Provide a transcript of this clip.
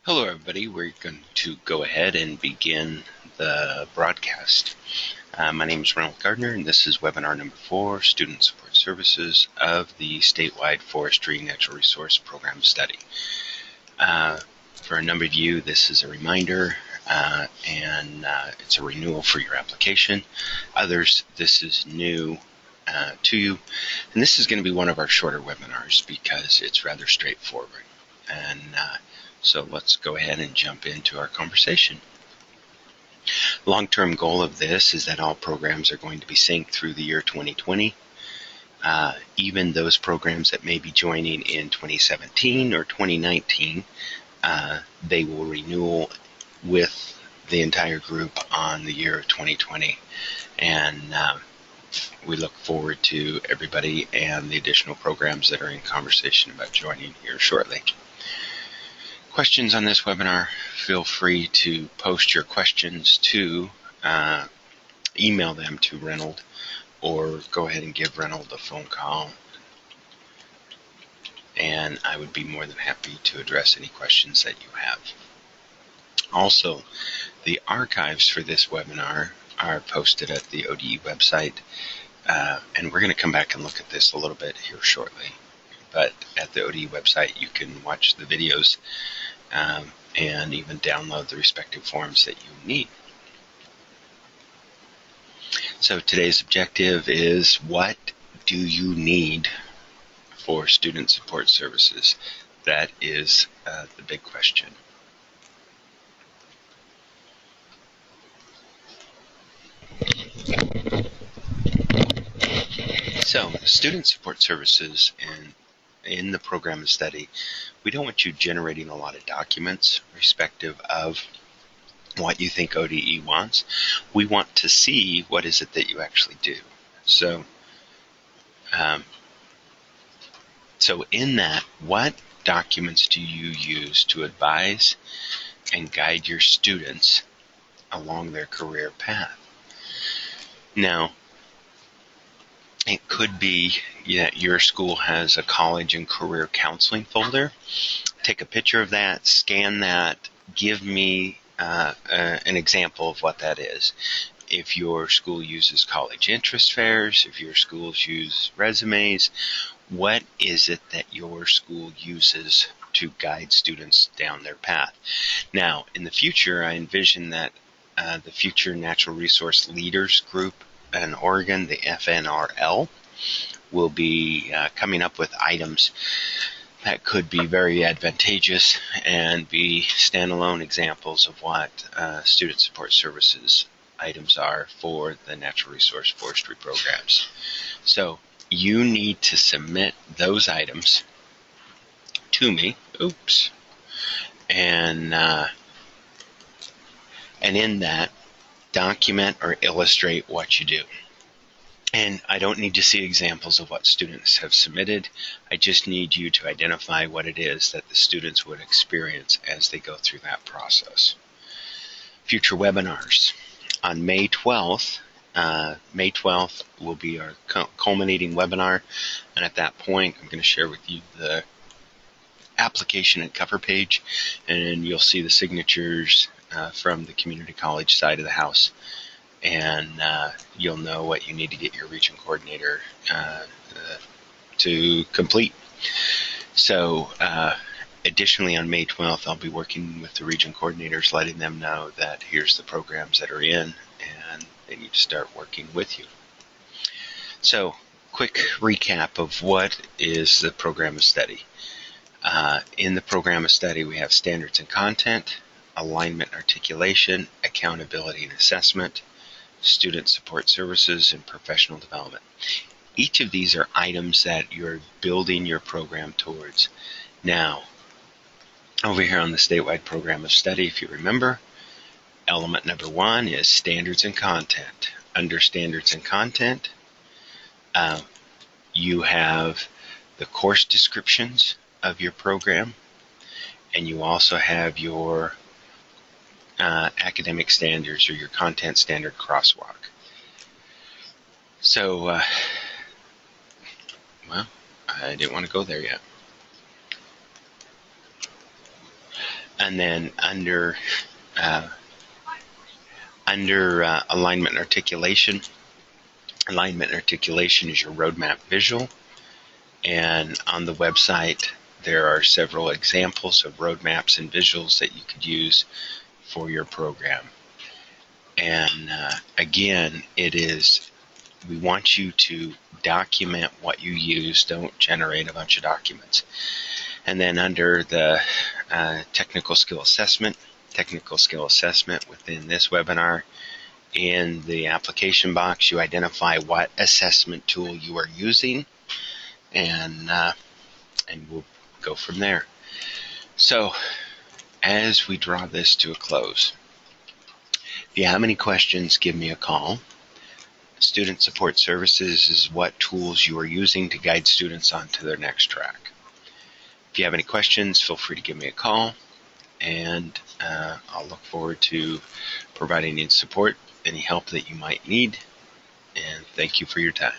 Hello everybody, we're going to go ahead and begin the broadcast. My name is Ronald Gardner and this is webinar number 4, Student Support Services of the Statewide Forestry Natural Resource Program Study. For a number of you, this is a reminder and it's a renewal for your application. Others, this is new to you, and this is going to be one of our shorter webinars because it's rather straightforward. And so let's go ahead and jump into our conversation. Long-term goal of this is that all programs are going to be synced through the year 2020. Even those programs that may be joining in 2017 or 2019, they will renew with the entire group on the year of 2020. And we look forward to everybody and the additional programs that are in conversation about joining here shortly. Questions on this webinar, feel free to post your questions to email them to Reynold, or go ahead and give Reynold a phone call, and I would be more than happy to address any questions that you have. Also, the archives for this webinar are posted at the ODE website, and we're going to come back and look at this a little bit here shortly. But at the ODE website, you can watch the videos and even download the respective forms that you need. So today's objective is, what do you need for student support services? That is the big question. So student support services in the program of study, we don't want you generating a lot of documents respective of what you think ODE wants. We want to see what is it that you actually do. So in that, what documents do you use to advise and guide your students along their career path? Now, it could be that your school has a college and career counseling folder. Take a picture of that, scan that, give me an example of what that is. If your school uses college interest fairs, if your schools use resumes, what is it that your school uses to guide students down their path? Now, in the future, I envision that the Future Natural Resource Leaders Group in Oregon, the FNRL, will be coming up with items that could be very advantageous and be standalone examples of what student support services items are for the natural resource forestry programs. So you need to submit those items to me. And in that, document or illustrate what you do. And I don't need to see examples of what students have submitted. I just need you to identify what it is that the students would experience as they go through that process. Future webinars. On May 12th, will be our culminating webinar. And at that point, I'm going to share with you the application and cover page, and you'll see the signatures from the community college side of the house. And you'll know what you need to get your region coordinator to complete. So additionally, on May 12th, I'll be working with the region coordinators, letting them know that here's the programs that are in, and they need to start working with you. So quick recap of what is the program of study. In the program of study, we have standards and content, alignment, articulation, accountability and assessment, student support services, and professional development. Each of these are items that you're building your program towards. Now, over here on the statewide program of study, if you remember, element number 1 is standards and content. Under standards and content, you have the course descriptions of your program, and you also have your academic standards or your content standard crosswalk. So, I didn't want to go there yet. And then under alignment and articulation, alignment and articulation is your roadmap visual. And on the website, there are several examples of roadmaps and visuals that you could use for your program. And again, we want you to document what you use. Don't generate a bunch of documents. And then under the technical skill assessment within this webinar, in the application box, you identify what assessment tool you are using, and we'll go from there. So, as we draw this to a close, if you have any questions, give me a call. Student Support Services is what tools you are using to guide students onto their next track. If you have any questions, feel free to give me a call, and I'll look forward to providing any support, any help that you might need, and thank you for your time.